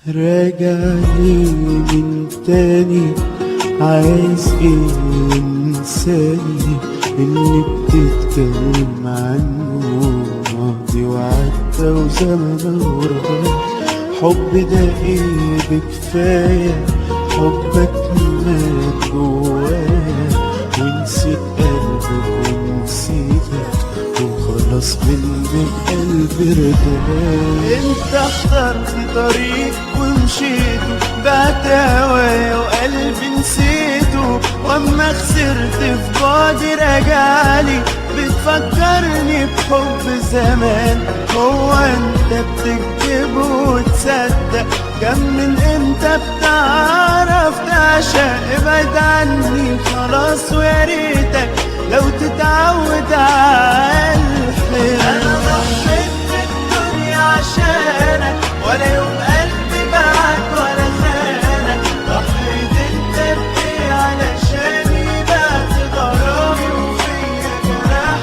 راجع لي من تاني، عايز ايه انساني اللي بتتكلم عنه ماضي وعدى وزمن وراح. حب ده ايه بكفاية، حبك مات جوايا ونسيت قلبك ونسيتك وخلاص منك قلبي ارتاح. انت اخترت طريق ومشيته، بعت هوايا وقلبي نسيته، واما خسرت في بعدي رجعلي بتفكرني بحب زمان. هو انت بتكذب وتصدق؟ كم من امتى بتعرف تعشق؟ ابعد عني خلاص ويا ريتك لو تتعود على الحياة. انا ضحيت بالدنيا عشانك، ولا يوم قلبي باعك ولا خانك. ضحيت انت بايه علشاني؟ بعت غرامي وفيا جرح،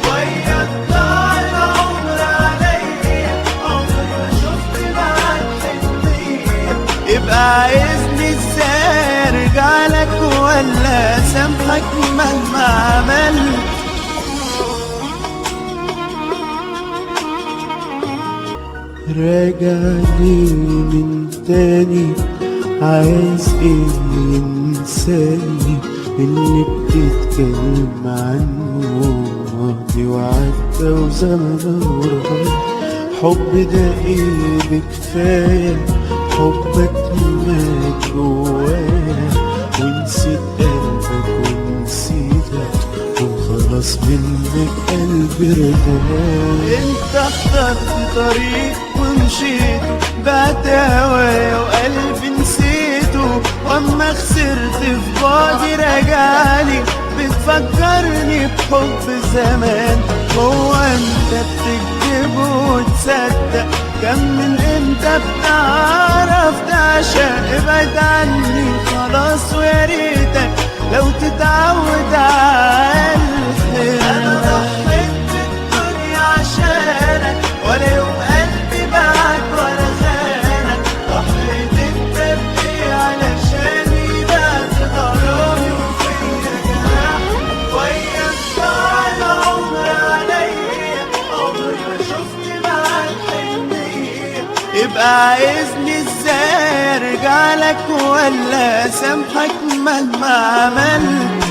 وياك ضاع العمر عليا، عمري ما شفت معاك حنية. يبقى عايزني ازاي ارجع لك ولا سامحك مهما عملت؟ راجع لي من تاني، عايز ايه انساني اللي بتتكلم عنه ماضي وعدى وزمن وراح. حب ده ايه بكفاية، حبك مات جوايا ونسيت قلبك ونسيتك وخلاص منك قلبي ارتاح. انت اخترت طريق ومشيته، بعت هوايا وقلبي نسيته، واما خسرت في بعدي رجعلي بتفكرني بحب زمان. هو انت بتكذب وتصدق؟ كم من امتى بتعرف تعشق؟ ابعد عني خلاص ويا ريتك لو تتعود على الحياة. انا ضحيت بالدنيا عشانك، ولا يوم قلبي باعك ولا خانك. ضحيت انت بايه علشاني؟ بعت غرامي وفيا جرح، وياك ضاع العمر عليا، عمري ما شفت معاك حنية. يبقى عايزني ازاي ارجع لك ولا سامحك مهما عملت؟